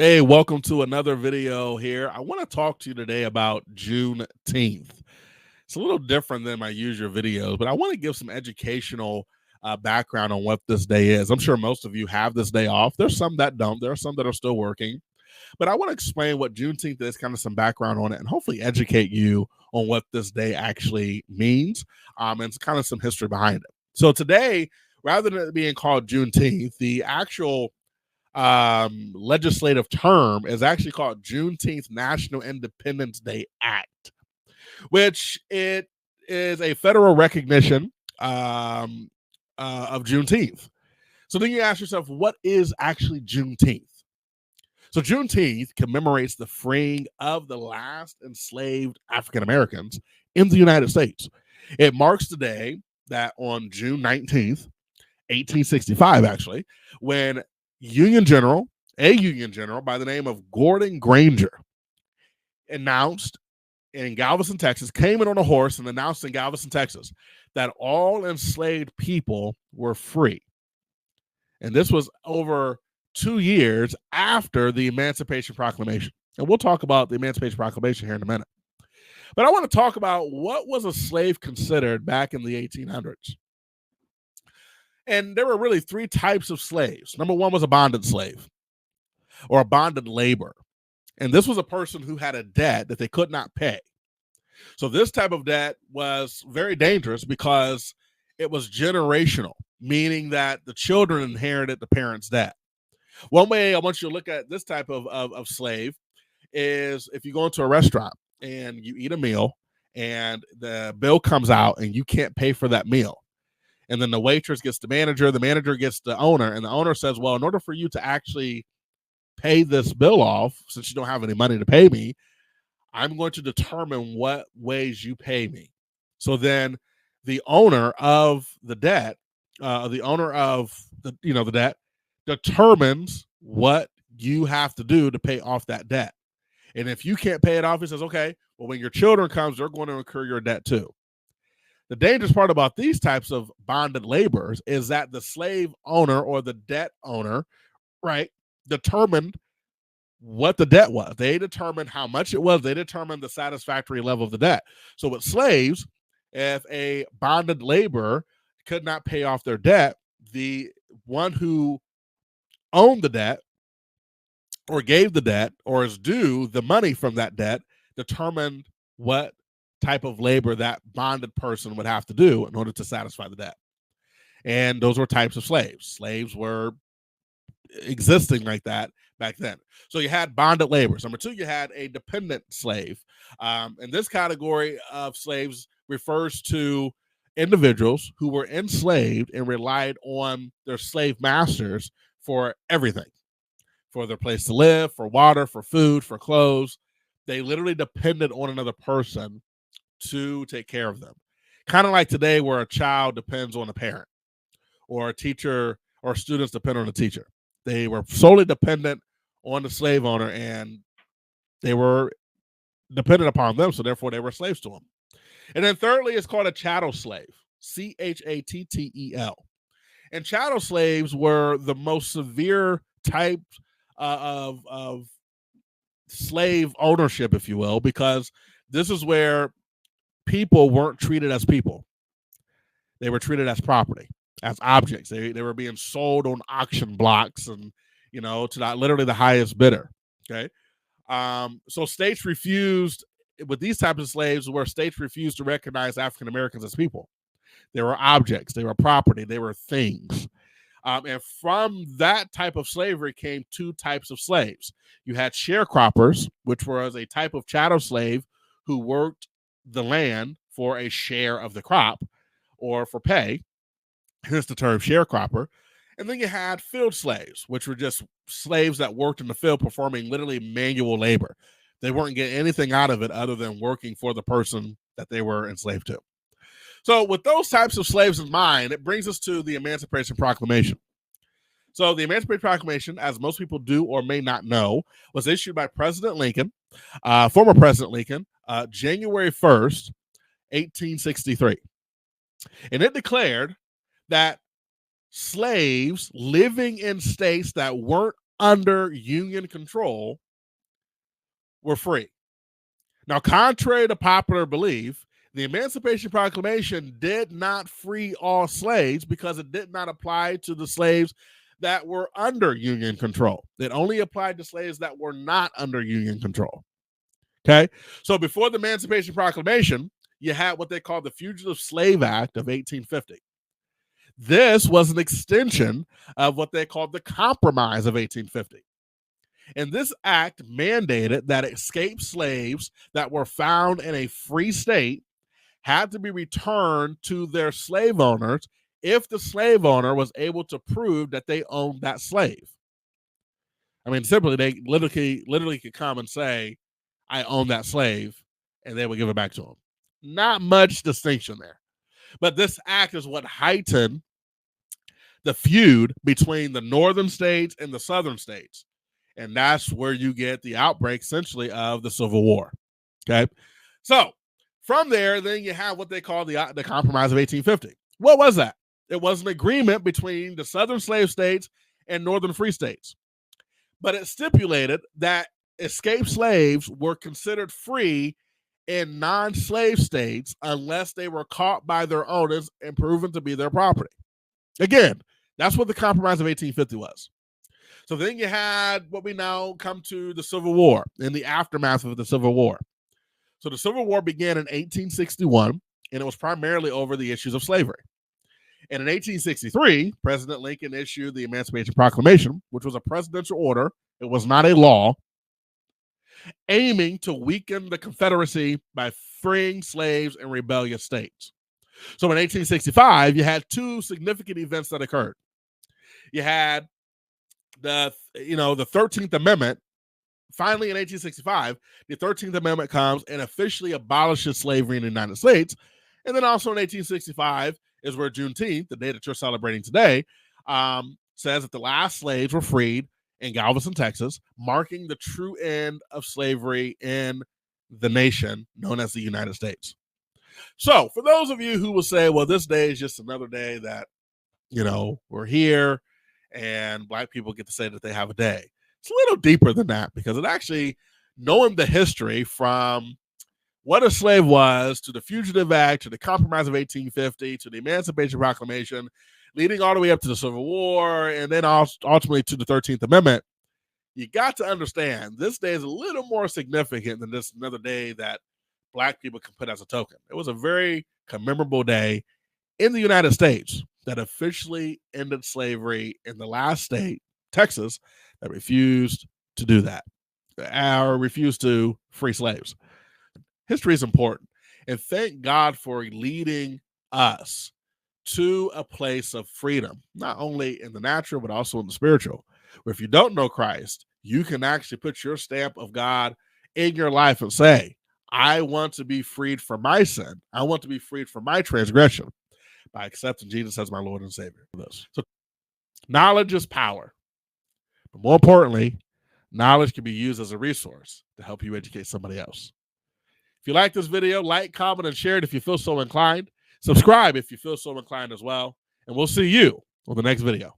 Hey, welcome to another video here. I want to talk to you today about Juneteenth. It's a little different than my usual videos, but I want to give some educational background on what this day is. I'm sure most of you have this day off. There's some that don't. There are some that are still working. But I want to explain what Juneteenth is, kind of some background on it, and hopefully educate you on what this day actually means and kind of some history behind it. So today, rather than it being called Juneteenth, the actual legislative term is actually called Juneteenth National Independence Day Act, which it is a federal recognition of Juneteenth. So then you ask yourself, what is actually Juneteenth? So Juneteenth commemorates the freeing of the last enslaved African Americans in the United States. It marks the day that on June 19th, 1865, actually, when a Union General by the name of Gordon Granger announced in Galveston, Texas, came in on a horse and announced in Galveston, Texas, that all enslaved people were free. And this was over 2 years after the Emancipation Proclamation. And we'll talk about the Emancipation Proclamation here in a minute. But I want to talk about what was a slave considered back in the 1800s. And there were really three types of slaves. Number one was a bonded slave or a bonded labor. And this was a person who had a debt that they could not pay. So this type of debt was very dangerous because it was generational, meaning that the children inherited the parents' debt. One way I want you to look at this type of slave is if you go into a restaurant and you eat a meal and the bill comes out and you can't pay for that meal. And then the waitress gets the manager gets the owner, and the owner says, well, in order for you to actually pay this bill off, since you don't have any money to pay me, I'm going to determine what ways you pay me. So then the owner of the debt, the debt determines what you have to do to pay off that debt. And if you can't pay it off, he says, okay, well, when your children comes, they're going to incur your debt too. The dangerous part about these types of bonded laborers is that the slave owner or the debt owner, right, determined what the debt was. They determined how much it was. They determined the satisfactory level of the debt. So with slaves, if a bonded laborer could not pay off their debt, the one who owned the debt or gave the debt or is due the money from that debt determined what type of labor that bonded person would have to do in order to satisfy the debt. And those were types of slaves. Slaves were existing like that back then. So you had bonded laborers. Number two, you had a dependent slave. And this category of slaves refers to individuals who were enslaved and relied on their slave masters for everything, for their place to live, for water, for food, for clothes. They literally depended on another person to take care of them. Kind of like today where a child depends on a parent or a teacher or students depend on a teacher. They were solely dependent on the slave owner and they were dependent upon them. So therefore they were slaves to them. And then thirdly, it's called a chattel slave, Chattel. And chattel slaves were the most severe type of slave ownership, if you will, because this is where people weren't treated as people. They were treated as property, as objects. They were being sold on auction blocks and, to literally the highest bidder. Okay. So states refused, with these types of slaves, where states refused to recognize African Americans as people. They were objects, they were property, they were things. And from that type of slavery came two types of slaves. You had sharecroppers, which was a type of chattel slave who worked the land for a share of the crop or for pay. Hence the term sharecropper. And then you had field slaves, which were just slaves that worked in the field performing literally manual labor. They weren't getting anything out of it other than working for the person that they were enslaved to. So with those types of slaves in mind, it brings us to the Emancipation Proclamation. So the Emancipation Proclamation, as most people do or may not know, was issued by President Lincoln, former President Lincoln, January 1st, 1863. And it declared that slaves living in states that weren't under Union control were free. Now, contrary to popular belief, the Emancipation Proclamation did not free all slaves because it did not apply to the slaves that were under Union control. It only applied to slaves that were not under Union control. Okay? So before the Emancipation Proclamation, you had what they called the Fugitive Slave Act of 1850. This was an extension of what they called the Compromise of 1850. And this act mandated that escaped slaves that were found in a free state had to be returned to their slave owners if the slave owner was able to prove that they owned that slave. I mean, simply, they literally could come and say, I own that slave, and they would give it back to them. Not much distinction there. But this act is what heightened the feud between the northern states and the southern states. And that's where you get the outbreak, essentially, of the Civil War. Okay? So, from there, then you have what they call the Compromise of 1850. What was that? It was an agreement between the southern slave states and northern free states. But it stipulated that escaped slaves were considered free in non-slave states unless they were caught by their owners and proven to be their property. Again, that's what the Compromise of 1850 was. So then you had what we now come to the Civil War and the aftermath of the Civil War. So the Civil War began in 1861, and it was primarily over the issues of slavery. And in 1863, President Lincoln issued the Emancipation Proclamation, which was a presidential order. It was not a law, aiming to weaken the Confederacy by freeing slaves in rebellious states. So in 1865, you had two significant events that occurred. You had the 13th Amendment. Finally, in 1865, the 13th Amendment comes and officially abolishes slavery in the United States. And then also in 1865 is where Juneteenth, the day that you're celebrating today, says that the last slaves were freed in Galveston, Texas, marking the true end of slavery in the nation known as the United States. So for those of you who will say, well, this day is just another day that, we're here and Black people get to say that they have a day. It's a little deeper than that, because it actually, knowing the history from what a slave was to the Fugitive Act, to the Compromise of 1850, to the Emancipation Proclamation, leading all the way up to the Civil War, and then ultimately to the 13th Amendment, you got to understand this day is a little more significant than just another day that Black people can put as a token. It was a very commemorable day in the United States that officially ended slavery in the last state, Texas, that refused to do that, or refused to free slaves. History is important. And thank God for leading us to a place of freedom, not only in the natural, but also in the spiritual, where if you don't know Christ, you can actually put your stamp of God in your life and say, I want to be freed from my sin. I want to be freed from my transgression by accepting Jesus as my Lord and Savior. So knowledge is power. But more importantly, knowledge can be used as a resource to help you educate somebody else. If you like this video, like, comment, and share it if you feel so inclined. Subscribe if you feel so inclined as well. And we'll see you on the next video.